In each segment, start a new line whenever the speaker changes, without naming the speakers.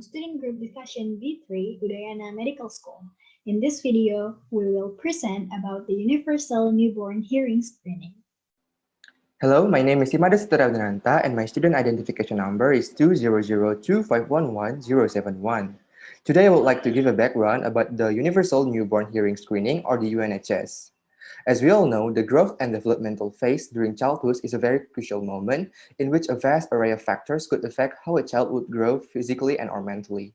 Student Group Division B3 Huliana Medical School. In this video, we will present about the Universal Newborn Hearing Screening.
Hello, my name is Wedananta and my student identification number is 20025111071. Today I would like to give a background about the Universal Newborn Hearing Screening or the UNHS. As we all know, the growth and developmental phase during childhood is a very crucial moment in which a vast array of factors could affect how a child would grow physically and or mentally.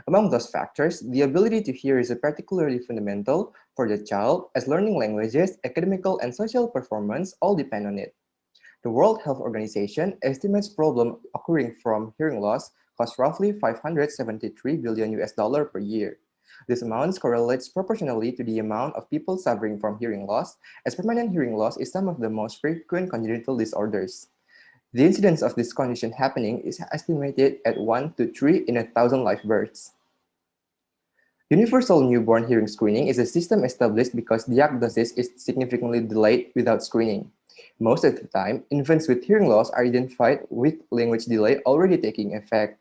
Among those factors, the ability to hear is particularly fundamental for the child as learning languages, academical and social performance all depend on it. The World Health Organization estimates problems occurring from hearing loss cost roughly $573 billion per year. This amount correlates proportionally to the amount of people suffering from hearing loss, as permanent hearing loss is some of the most frequent congenital disorders. The incidence of this condition happening is estimated at 1 to 3 in 1,000 live births. Universal newborn hearing screening is a system established because diagnosis is significantly delayed without screening. Most of the time, infants with hearing loss are identified with language delay already taking effect.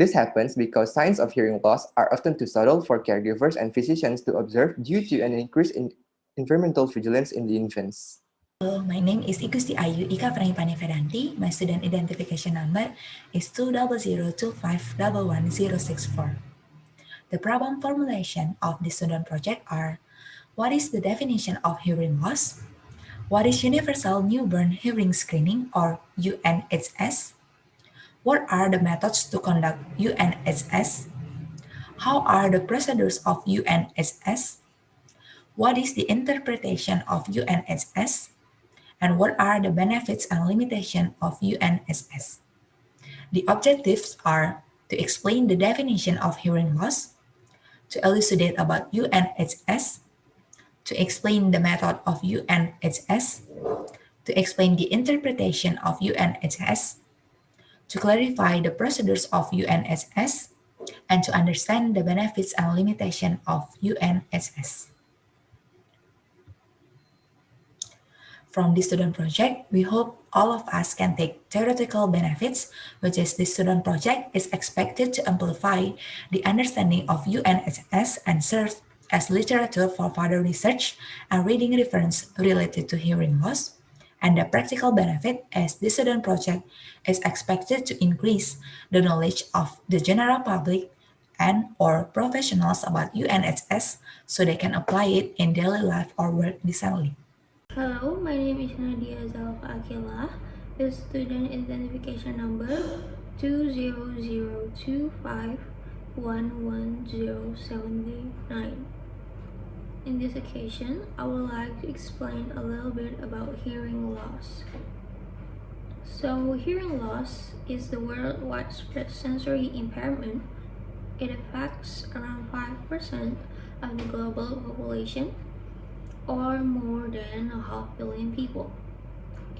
This happens because signs of hearing loss are often too subtle for caregivers and physicians to observe due to an increase in environmental vigilance in the infants.
Hello, my name is Gusti Ayu Ika Frangipani Vedanti. My student identification number is 20025111064. The problem formulation of the student project are: what is the definition of hearing loss? What is Universal Newborn Hearing Screening or UNHS? What are the methods to conduct UNHS? How are the procedures of UNHS? What is the interpretation of UNHS? And what are the benefits and limitations of UNHS? The objectives are to explain the definition of hearing loss, to elucidate about UNHS, to explain the method of UNHS, to explain the interpretation of UNHS, to clarify the procedures of UNHS, and to understand the benefits and limitations of UNHS. From this student project, we hope all of us can take theoretical benefits, which is this student project is expected to amplify the understanding of UNHS and serve as literature for further research and reading reference related to hearing loss. And the practical benefit as this student project is expected to increase the knowledge of the general public and or professionals about UNHS so they can apply it in daily life or work decently.
Hello, my name is Nadya Zalfa Aqilah. The student identification number 20025111079. In this occasion, I would like to explain a little bit about hearing loss. So, hearing loss is the worldwide spread sensory impairment. It affects around 5% of the global population, or more than 500 million people.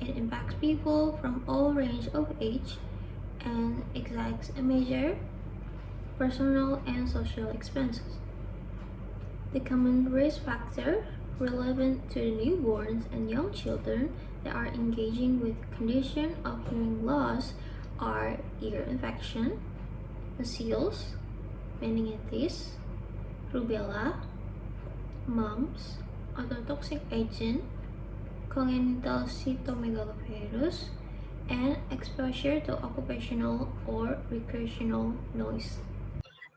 It impacts people from all range of age and exacts a major personal and social expenses. The common risk factor relevant to the newborns and young children that are engaging with condition of hearing loss are ear infection, measles, meningitis, rubella, mumps, ototoxic agent, congenital cytomegalovirus, and exposure to occupational or recreational noise.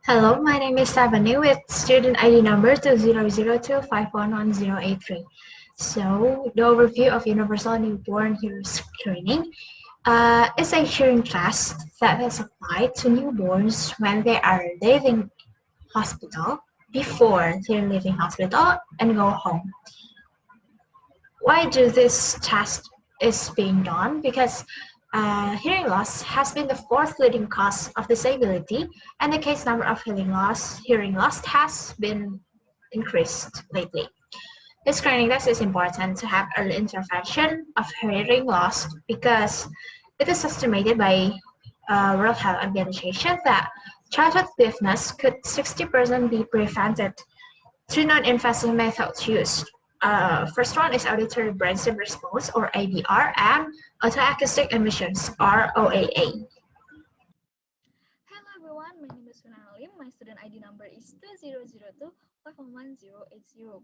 Hello, my name is Stephanie with student ID number 20025111083. So, the overview of Universal Newborn Hearing Screening is a hearing test that is applied to newborns when they are leaving hospital, before they're leaving hospital and go home. Why do this test is being done? Because hearing loss has been the fourth leading cause of disability, and the case number of hearing loss has been increased lately. The screening test is important to have early intervention of hearing loss because it is estimated by World Health Organization that childhood deafness could 60% be prevented through non-invasive methods used. First one is auditory brain stem response or ABR and autoacoustic emissions or OAA.
Hello everyone, my name is Winata 2002-511-080.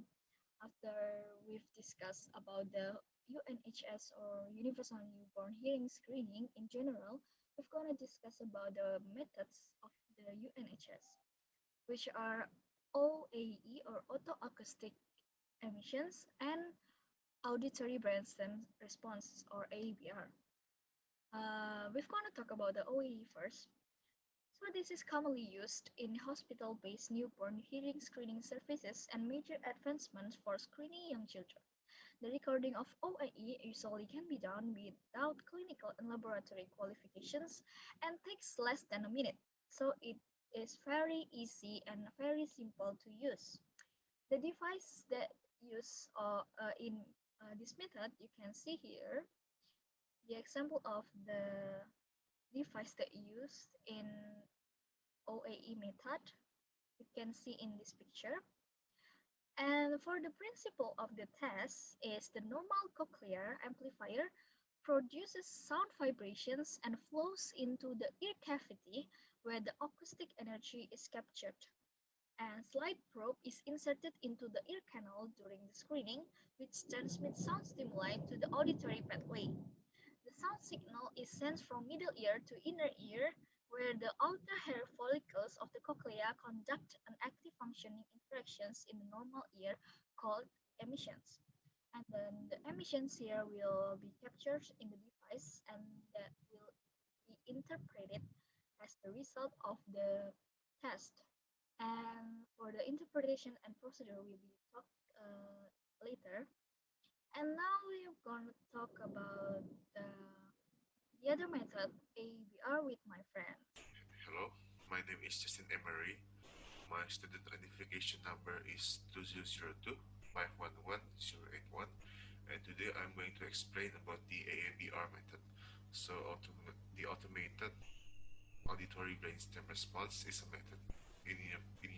After we've discussed about the UNHS or Universal Newborn Hearing Screening in general, we're gonna discuss about the methods of the UNHS, which are OAE or autoacoustic emissions and auditory brainstem response or ABR. We're gonna talk about the OAE first. So this is commonly used in hospital-based newborn hearing screening services and major advancements for screening young children. The recording of OAE usually can be done without clinical and laboratory qualifications and takes less than a minute. So it is very easy and very simple to use. The device that use in this method, you can see here the example of the device that used in OAE method. You can see in this picture. And for the principle of the test is the normal cochlear amplifier produces sound vibrations and flows into the ear cavity where the acoustic energy is captured. And slide probe is inserted into the ear canal during the screening, which transmits sound stimuli to the auditory pathway. The sound signal is sent from middle ear to inner ear, where the outer hair follicles of the cochlea conduct an active functioning interactions in the normal ear called emissions. And then the emissions here will be captured in the device and that will be interpreted as the result of the test. And for the interpretation and procedure will be talked later. And now we're going to talk about the other method, ABR with my friend.
Hello, my name is Justin Emery. My student identification number is 2002-511-081, and today I'm going to explain about the AABR method. So, the automated auditory brainstem response is a method in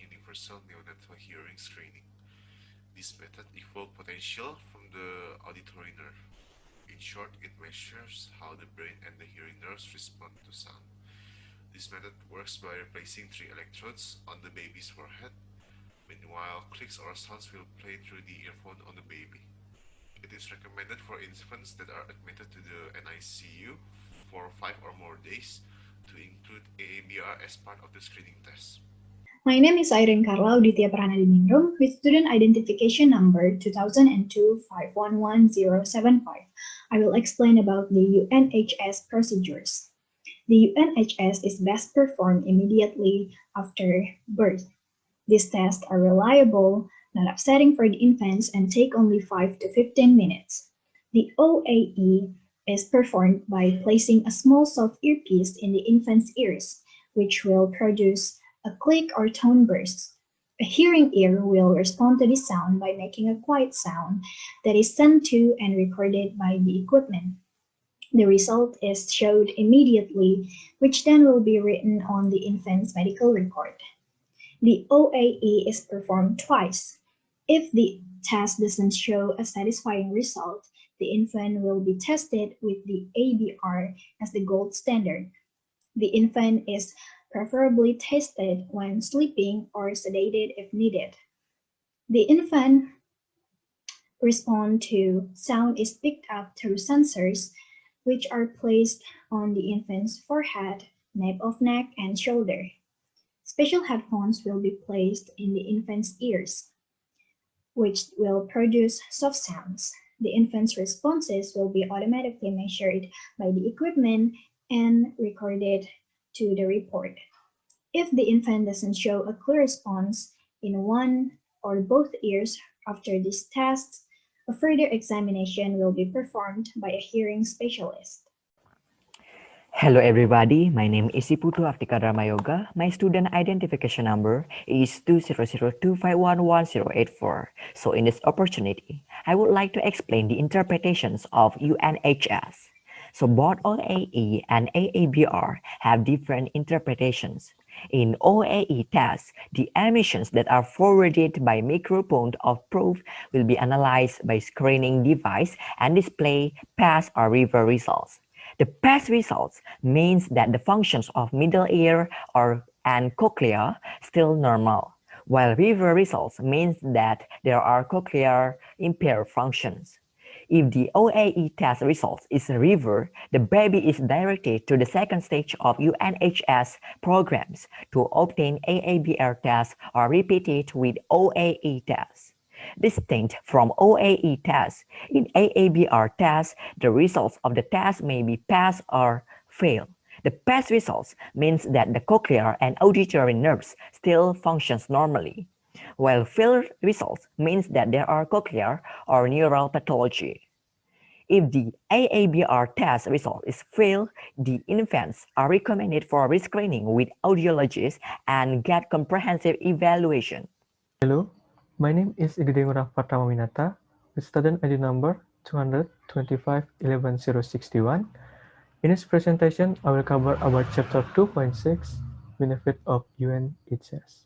universal neonatal hearing screening. This method evokes potential from the auditory nerve. In short, it measures how the brain and the hearing nerves respond to sound. This method works by placing 3 electrodes on the baby's forehead. Meanwhile, clicks or sounds will play through the earphone on the baby. It is recommended for infants that are admitted to the NICU for 5 or more days to include AABR as part of the screening test.
My name is Irrene Carla Audithia Pranadiningrum with student identification number 2002-511-075. I will explain about the UNHS procedures. The UNHS is best performed immediately after birth. These tests are reliable, not upsetting for the infants, and take only 5 to 15 minutes. The OAE is performed by placing a small soft earpiece in the infant's ears, which will produce a click or tone burst. A hearing ear will respond to this sound by making a quiet sound that is sent to and recorded by the equipment. The result is showed immediately, which then will be written on the infant's medical record. The OAE is performed twice. If the test doesn't show a satisfying result, the infant will be tested with the ABR as the gold standard. The infant is preferably tested when sleeping or sedated if needed. The infant response to sound is picked up through sensors which are placed on the infant's forehead, nape of neck, and shoulder. Special headphones will be placed in the infant's ears, which will produce soft sounds. The infant's responses will be automatically measured by the equipment and recorded to the report. If the infant doesn't show a clear response in one or both ears after these tests, a further examination will be performed by a hearing specialist.
Hello everybody, my name is Putu Artika Darma Yoga. My student identification number is 20025111084. So in this opportunity, I would like to explain the interpretations of UNHS. So both OAE and AABR have different interpretations. In OAE tests, the emissions that are forwarded by microphone of probe will be analyzed by screening device and display pass or reverse results. The pass results means that the functions of middle ear and cochlea still normal, while river results means that there are cochlear impaired functions. If the OAE test result is river, the baby is directed to the second stage of UNHS programs to obtain AABR tests or repeat it with OAE tests. Distinct from OAE tests, in AABR tests, the results of the test may be pass or fail. The pass results means that the cochlear and auditory nerves still functions normally, while fail results means that there are cochlear or neural pathology. If the AABR test result is failed, the infants are recommended for rescreening with audiologists and get comprehensive evaluation.
Hello, my name is Gede Pratama Winata with student ID number 225-11061. In this presentation, I will cover about chapter 2.6, benefit of UNHS.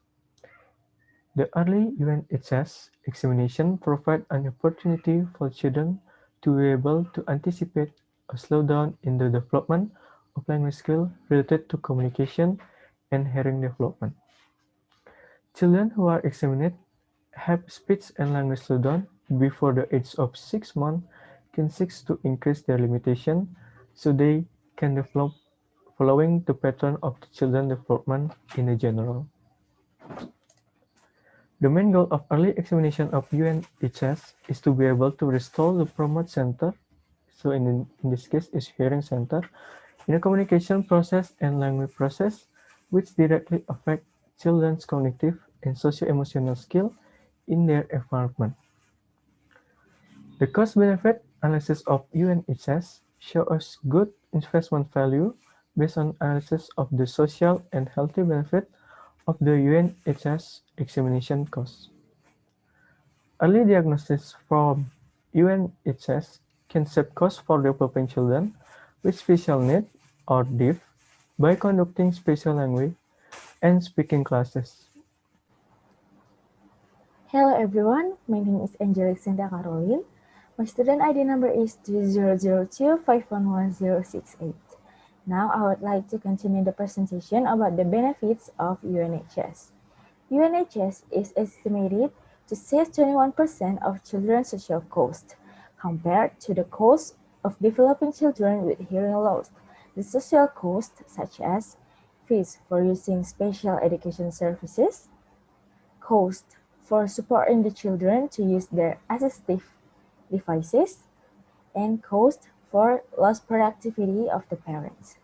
The early UNHS examination provides an opportunity for children to be able to anticipate a slowdown in the development of language skills related to communication and hearing development. Children who are examined have speech and language slowdown before the age of 6 months can seek to increase their limitation so they can develop following the pattern of the children's development in general. The main goal of early examination of UNHS is to be able to restore the promote center, so in this case is hearing center, in a communication process and language process, which directly affect children's cognitive and socio-emotional skill in their environment. The cost-benefit analysis of UNHS shows us good investment value based on analysis of the social and healthy benefit of the UNHS examination costs. Early diagnosis from UNHS can save costs for developing children with special needs or deaf by conducting special language and speaking classes.
Hello everyone, my name is Angelique Cynthia. My student ID number is 2002511068. Now I would like to continue the presentation about the benefits of UNHS. UNHS is estimated to save 21% of children's social cost compared to the cost of developing children with hearing loss. The social costs such as fees for using special education services, cost for supporting the children to use their assistive devices, and cost for lost productivity of the parents.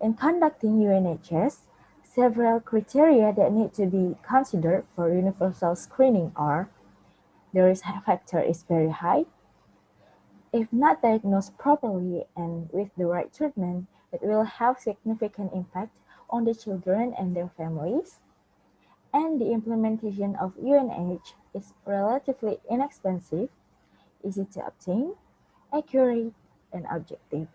In conducting UNHS, several criteria that need to be considered for universal screening are: the risk factor is very high. If not diagnosed properly and with the right treatment, it will have significant impact on the children and their families. And the implementation of UNH is relatively inexpensive, easy to obtain, accurate, and objective.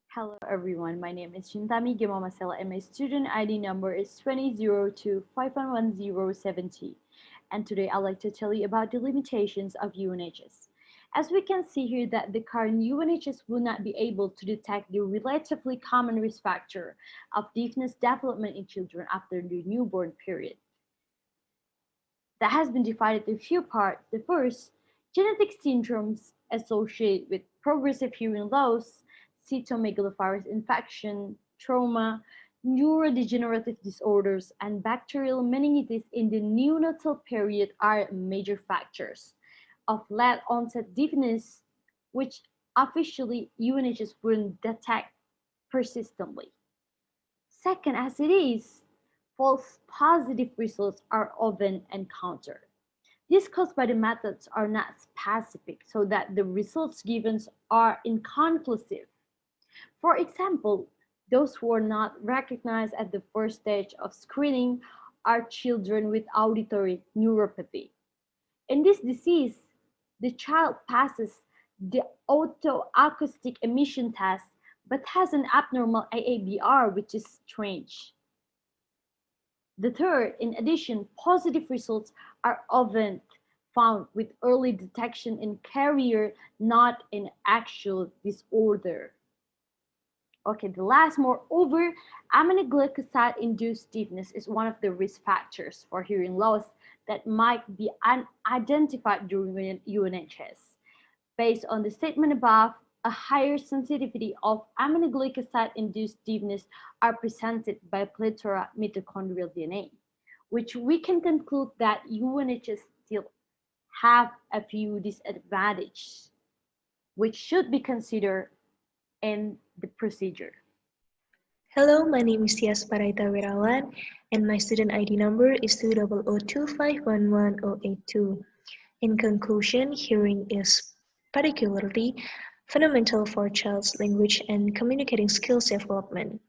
Hello everyone, my name is Chintami, Gemma, Masella, and my student ID number is 2002511070. And today I'd like to tell you about the limitations of UNHS. As we can see here that the current UNHS will not be able to detect the relatively common risk factor of deafness development in children after the newborn period. That has been divided into a few parts. The first, genetic syndromes associated with progressive hearing loss, cytomegalovirus infection, trauma, neurodegenerative disorders, and bacterial meningitis in the neonatal period are major factors of late onset deafness, which officially UNHS wouldn't detect persistently. Second, as it is, false positive results are often encountered. These caused by the methods are not specific, so that the results given are inconclusive. For example, those who are not recognized at the first stage of screening are children with auditory neuropathy. In this disease, the child passes the autoacoustic emission test but has an abnormal AABR, which is strange. The third, in addition, positive results are often found with early detection in carrier, not in actual disorder. Okay, the last, moreover, aminoglycoside-induced deafness is one of the risk factors for hearing loss that might be unidentified during UNHS. Based on the statement above, a higher sensitivity of aminoglycoside-induced deafness are presented by plethora mitochondrial DNA, which we can conclude that UNHS still have a few disadvantages, which should be considered in the procedure.
Hello, my name is Tyas Parahita Wirawan, and my student ID number is 20025110082. In conclusion, hearing is particularly fundamental for child's language and communicating skills development.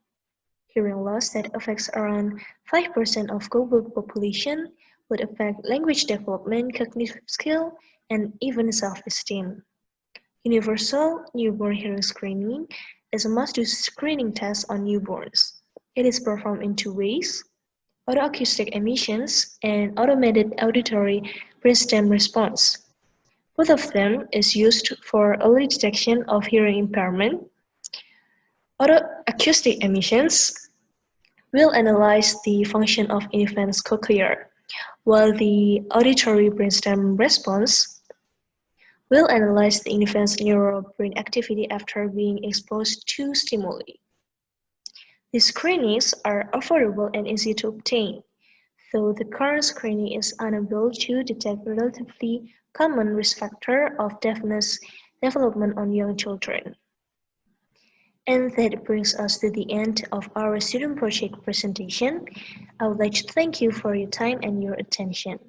Hearing loss that affects around 5% of global population would affect language development, cognitive skill, and even self-esteem. Universal newborn hearing screening is a must-do screening test on newborns. It is performed in two ways: autoacoustic emissions and automated auditory brainstem response. Both of them is used for early detection of hearing impairment. Autoacoustic emissions will analyze the function of infant's cochlea, while the auditory brainstem response will analyze the infant's neural brain activity after being exposed to stimuli. These screenings are affordable and easy to obtain, though the current screening is unable to detect relatively common risk factor of deafness development on young children. And that brings us to the end of our student project presentation. I would like to thank you for your time and your attention.